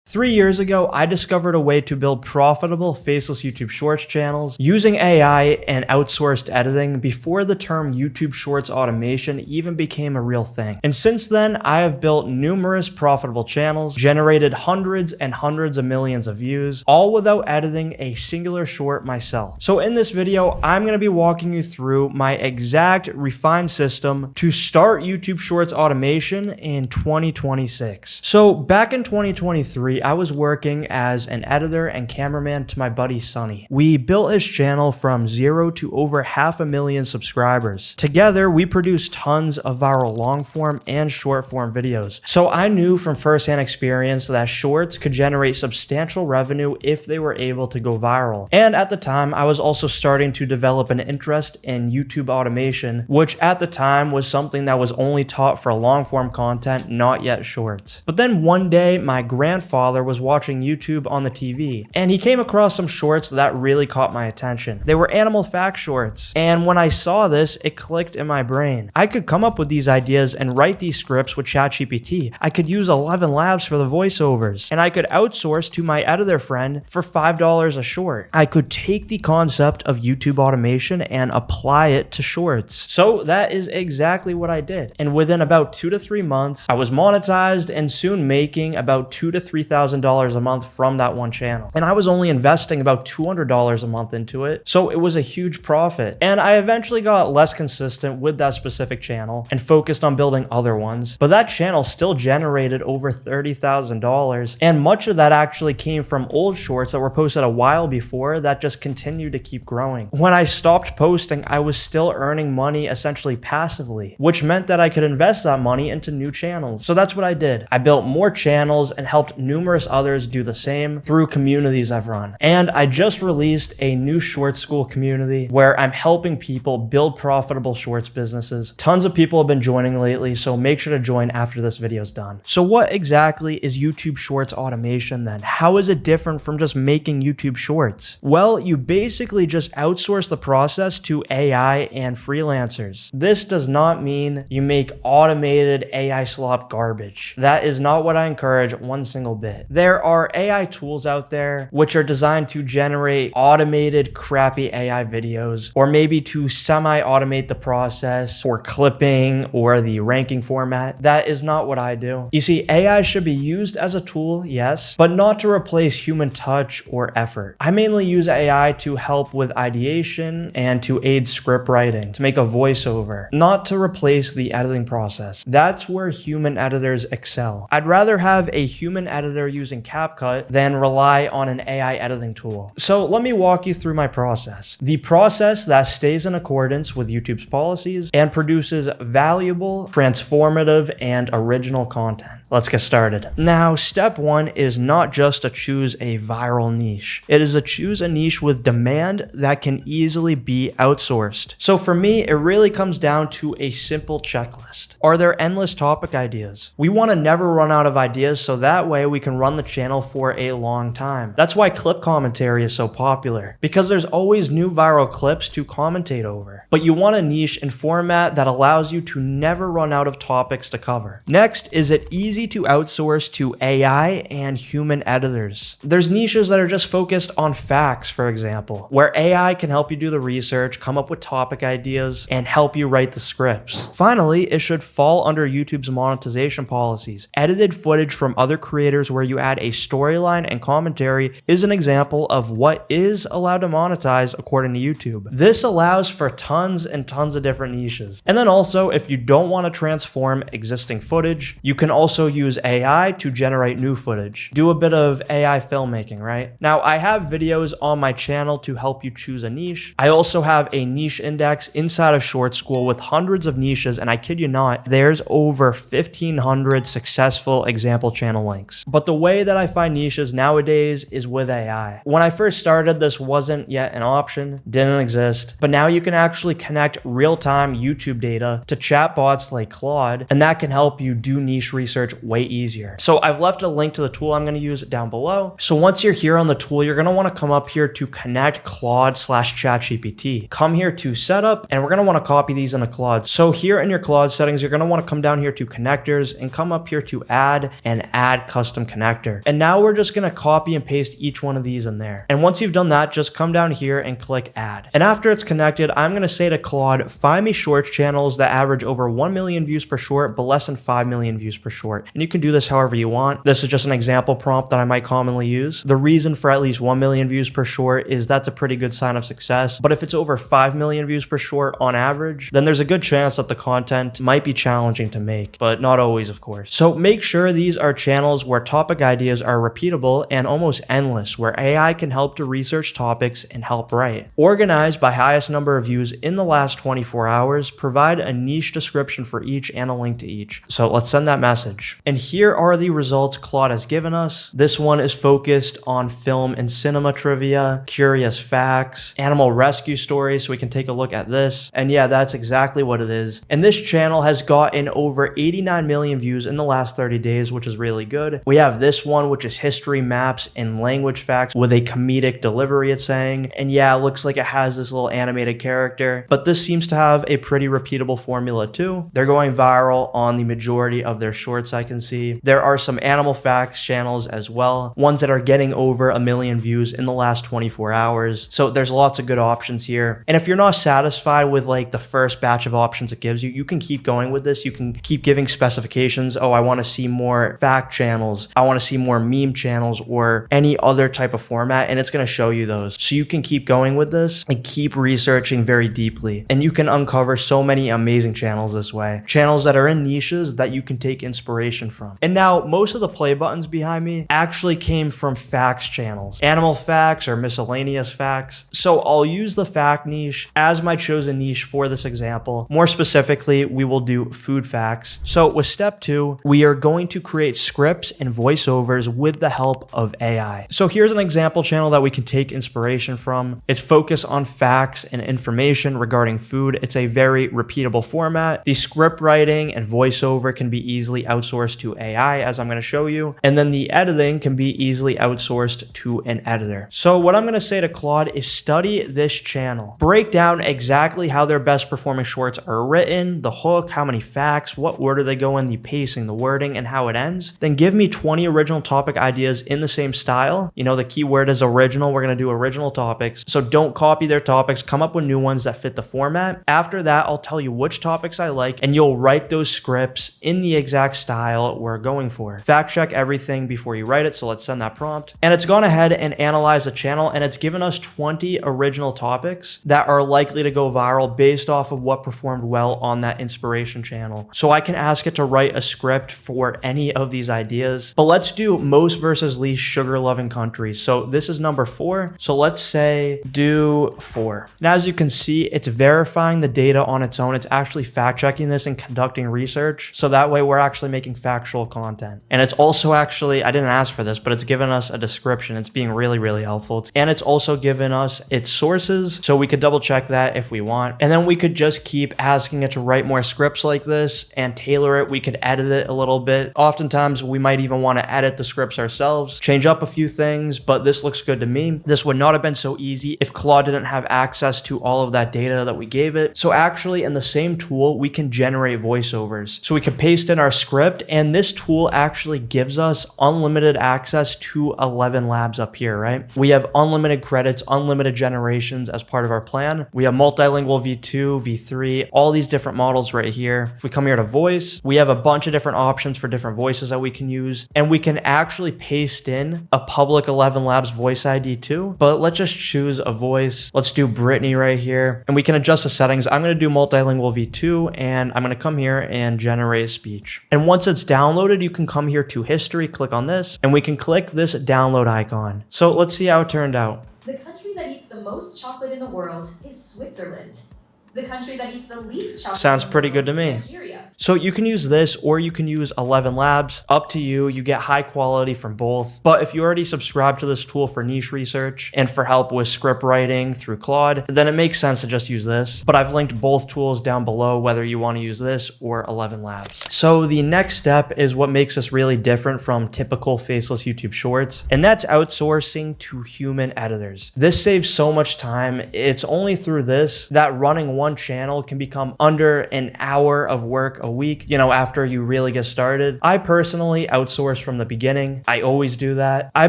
3 years ago, I discovered a way to build profitable faceless YouTube Shorts channels using AI and outsourced editing before the term YouTube Shorts automation even became a real thing. And since then, I have built numerous profitable channels, generated hundreds and hundreds of millions of views, all without editing a singular short myself. So in this video, I'm going to be walking you through my exact refined system to start YouTube Shorts automation in 2026. So back in 2023, I was working as an editor and cameraman to my buddy Sonny. We built his channel from 0 to over 500,000 subscribers. Together, we produced tons of viral long form and short form videos. So I knew from firsthand experience that shorts could generate substantial revenue if they were able to go viral. And at the time, I was also starting to develop an interest in YouTube automation, which at the time was something that was only taught for long form content, not yet shorts. But then one day, my grandfather was watching YouTube on the TV, and he came across some shorts that really caught my attention. They were animal fact shorts, and when I saw this, it clicked in my brain. I could come up with these ideas and write these scripts with ChatGPT. I could use 11 Labs for the voiceovers, and I could outsource to my editor friend for $5 a short. I could take the concept of YouTube automation and apply it to shorts. So that is exactly what I did. And within about 2 to 3 months, I was monetized and soon making about $2,000 to $3,000 a month from that one channel. And I was only investing about $200 a month into it. So it was a huge profit. And I eventually got less consistent with that specific channel and focused on building other ones. But that channel still generated over $30,000. And much of that actually came from old shorts that were posted a while before that just continued to keep growing. When I stopped posting, I was still earning money essentially passively, which meant that I could invest that money into new channels. So that's what I did. I built more channels and helped numerous others do the same through communities I've run. And I just released a new short school community where I'm helping people build profitable shorts businesses. Tons of people have been joining lately, so make sure to join after this video is done. So what exactly is YouTube Shorts automation then? How is it different from just making YouTube Shorts? Well, you basically just outsource the process to AI and freelancers. This does not mean you make automated AI slop garbage. That is not what I encourage one single bit. There are AI tools out there which are designed to generate automated crappy AI videos, or maybe to semi-automate the process for clipping or the ranking format. That is not what I do. You see, AI should be used as a tool, yes, but not to replace human touch or effort. I mainly use AI to help with ideation and to aid script writing, to make a voiceover, not to replace the editing process. That's where human editors excel. I'd rather have a human editor using CapCut than rely on an AI editing tool. So let me walk you through my process. The process that stays in accordance with YouTube's policies and produces valuable, transformative, and original content. Let's get started. Now, step one is not just to choose a viral niche. It is to choose a niche with demand that can easily be outsourced. So for me, it really comes down to a simple checklist. Are there endless topic ideas? We want to never run out of ideas, so that way we can run the channel for a long time. That's why clip commentary is so popular, because there's always new viral clips to commentate over. But you want a niche and format that allows you to never run out of topics to cover. Next, is it easy to outsource to AI and human editors? There's niches that are just focused on facts, for example, where AI can help you do the research, come up with topic ideas, and help you write the scripts. Finally, it should fall under YouTube's monetization policies. Edited footage from other creators where you add a storyline and commentary is an example of what is allowed to monetize according to YouTube. This allows for tons and tons of different niches. And then also, if you don't want to transform existing footage, you can also use AI to generate new footage. Do a bit of AI filmmaking, right? Now, I have videos on my channel to help you choose a niche. I also have a niche index inside of Short School with hundreds of niches, and I kid you not, there's over 1,500 successful example channel links. But the way that I find niches nowadays is with AI. When I first started, this wasn't yet an option, didn't exist, but now you can actually connect real-time YouTube data to chatbots like Claude, and that can help you do niche research way easier. So I've left a link to the tool I'm going to use down below. So once you're here on the tool, you're going to want to come up here to connect Claude/ChatGPT. Come here to setup, and we're going to want to copy these into Claude. So here in your Claude settings, you're going to want to come down here to connectors and come up here to add and add custom connectors. connector. And now we're just gonna copy and paste each one of these in there. And once you've done that, just come down here and click add. And after it's connected, I'm gonna say to Claude, find me shorts channels that average over 1 million views per short, but less than 5 million views per short. And you can do this however you want. This is just an example prompt that I might commonly use. The reason for at least 1 million views per short is that's a pretty good sign of success. But if it's over 5 million views per short on average, then there's a good chance that the content might be challenging to make, but not always, of course. So make sure these are channels where topic ideas are repeatable and almost endless, where AI can help to research topics and help write. Organized by highest number of views in the last 24 hours, provide a niche description for each and a link to each. So let's send that message. And here are the results Claude has given us. This one is focused on film and cinema trivia, curious facts, animal rescue stories, so we can take a look at this. And yeah, that's exactly what it is. And this channel has gotten over 89 million views in the last 30 days, which is really good. We have this one, which is history, maps, and language facts with a comedic delivery, it's saying. And yeah, it looks like it has this little animated character, but this seems to have a pretty repeatable formula too. They're going viral on the majority of their shorts, I can see. There are some animal facts channels as well, ones that are getting over 1 million views in the last 24 hours. So there's lots of good options here. And if you're not satisfied with like the first batch of options it gives you, you can keep going with this. You can keep giving specifications. Oh, I want to see more fact channels. I want to see more meme channels or any other type of format. And it's going to show you those. So you can keep going with this and keep researching very deeply. And you can uncover so many amazing channels this way. Channels that are in niches that you can take inspiration from. And now most of the play buttons behind me actually came from facts channels, animal facts or miscellaneous facts. So I'll use the fact niche as my chosen niche for this example. More specifically, we will do food facts. So with step 2, we are going to create scripts and voiceovers with the help of AI. So here's an example channel that we can take inspiration from. It's focused on facts and information regarding food. It's a very repeatable format. The script writing and voiceover can be easily outsourced to AI, as I'm going to show you. And then the editing can be easily outsourced to an editor. So what I'm going to say to Claude is study this channel. Break down exactly how their best performing shorts are written, the hook, how many facts, what order they go in, the pacing, the wording, and how it ends. Then give me 20 original topic ideas in the same style. You know, the keyword is original. We're going to do original topics. So don't copy their topics. Come up with new ones that fit the format. After that, I'll tell you which topics I like, and you'll write those scripts in the exact style we're going for. Fact check everything before you write it. So let's send that prompt. And it's gone ahead and analyzed the channel, and it's given us 20 original topics that are likely to go viral based off of what performed well on that inspiration channel. So I can ask it to write a script for any of these ideas, but let's do most versus least sugar loving countries. So this is number 4. So let's say do 4. And as you can see, it's verifying the data on its own. It's actually fact checking this and conducting research. So that way we're actually making factual content. And it's also actually, I didn't ask for this, but it's given us a description. It's being really, really helpful. And it's also given us its sources. So we could double check that if we want. And then we could just keep asking it to write more scripts like this and tailor it. We could edit it a little bit. Oftentimes we might even want to edit the scripts ourselves, change up a few things, but this looks good to me. This would not have been so easy if Claude didn't have access to all of that data that we gave it. So actually in the same tool, we can generate voiceovers. So we can paste in our script, and this tool actually gives us unlimited access to 11 labs up here, right? We have unlimited credits, unlimited generations as part of our plan. We have multilingual V2, V3, all these different models right here. If we come here to voice, we have a bunch of different options for different voices that we can use, and we can actually paste in a public 11 labs voice ID too. But let's just choose a voice. Let's do Brittany right here, and we can adjust the settings. I'm going to do multilingual V2, and I'm going to come here and generate speech. And once it's downloaded, you can come here to history, click on this, and we can click this download icon. So let's see how it turned out. The country that eats the most chocolate in the world is Switzerland. The country that eats the least chocolate sounds pretty good to me. Nigeria. So you can use this, or you can use 11 labs, up to you. You get high quality from both. But if you already subscribe to this tool for niche research and for help with script writing through Claude, then it makes sense to just use this. But I've linked both tools down below, whether you want to use this or 11 labs. So the next step is what makes us really different from typical faceless YouTube shorts, and that's outsourcing to human editors. This saves so much time. It's only through this that running one channel can become under an hour of work a week, after you really get started. I personally outsource from the beginning. I always do that. I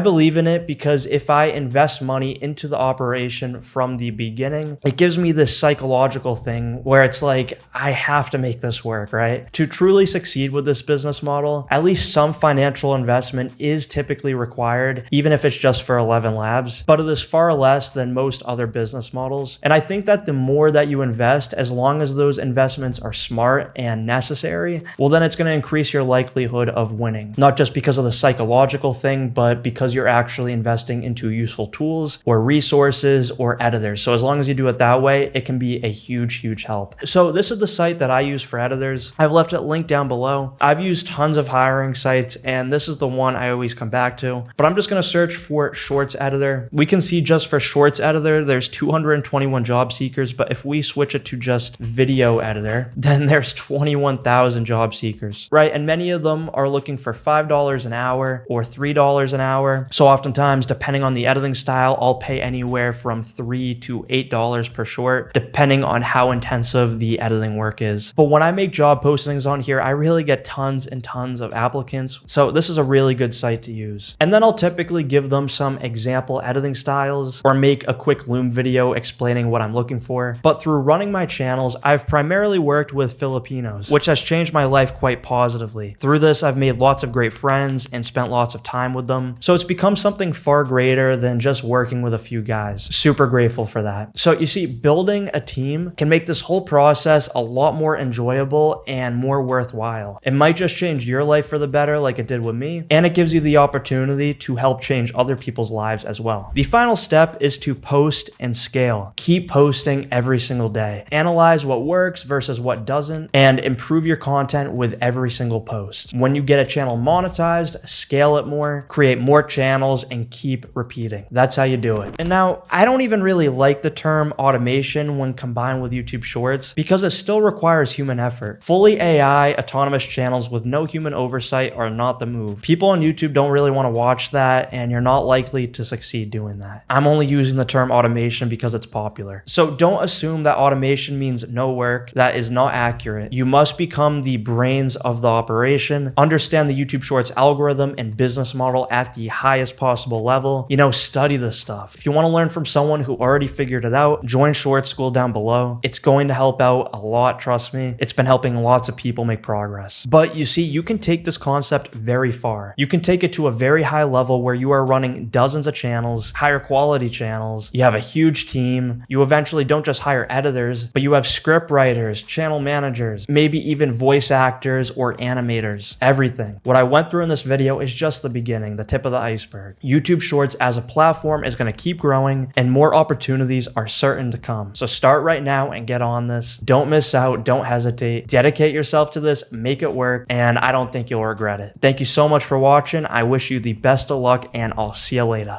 believe in it because if I invest money into the operation from the beginning, it gives me this psychological thing where it's like, I have to make this work, right? To truly succeed with this business model, at least some financial investment is typically required, even if it's just for 11 labs, but it is far less than most other business models. And I think that the more that you invest, as long as those investments are smart and necessary, well, then it's going to increase your likelihood of winning, not just because of the psychological thing, but because you're actually investing into useful tools or resources or editors. So as long as you do it that way, it can be a huge help. So this is the site that I use for editors. I've left it linked down below. I've used tons of hiring sites, and this is the one I always come back to, but I'm just going to search for Shorts Editor. We can see just for Shorts Editor, there's 221 job seekers, but if we switch it to just Video Editor, then there's 21,000 job seekers, right? And many of them are looking for $5 an hour or $3 an hour. So oftentimes, depending on the editing style, I'll pay anywhere from $3 to $8 per short, depending on how intensive the editing work is. But when I make job postings on here, I really get tons and tons of applicants. So this is a really good site to use. And then I'll typically give them some example editing styles or make a quick Loom video explaining what I'm looking for. But through running my channels, I've primarily worked with Filipinos, which has changed my life quite positively. Through this, I've made lots of great friends and spent lots of time with them. So it's become something far greater than just working with a few guys. Super grateful for that. So you see, building a team can make this whole process a lot more enjoyable and more worthwhile. It might just change your life for the better like it did with me, and it gives you the opportunity to help change other people's lives as well. The final step is to post and scale. Keep posting every single day. Analyze what works versus what doesn't, and improve your content with every single post. When you get a channel monetized, scale it more, create more channels, and keep repeating. That's how you do it. And now, I don't even really like the term automation when combined with YouTube Shorts because it still requires human effort. Fully AI, autonomous channels with no human oversight are not the move. People on YouTube don't really want to watch that, and you're not likely to succeed doing that. I'm only using the term automation because it's popular. So don't assume that automation means no work. That is not accurate. You must become the brains of the operation, understand the YouTube Shorts algorithm and business model at the highest possible level. Study this stuff. If you want to learn from someone who already figured it out, join Short School down below. It's going to help out a lot, trust me. It's been helping lots of people make progress. But you see, you can take this concept very far. You can take it to a very high level where you are running dozens of channels, higher quality channels. You have a huge team. You eventually don't just hire editors, but you have script writers, channel managers, maybe even voice actors or animators, everything. What I went through in this video is just the beginning, the tip of the iceberg. YouTube Shorts as a platform is going to keep growing, and more opportunities are certain to come. So start right now and get on this. Don't miss out. Don't hesitate. Dedicate yourself to this, make it work, and I don't think you'll regret it. Thank you so much for watching. I wish you the best of luck, and I'll see you later.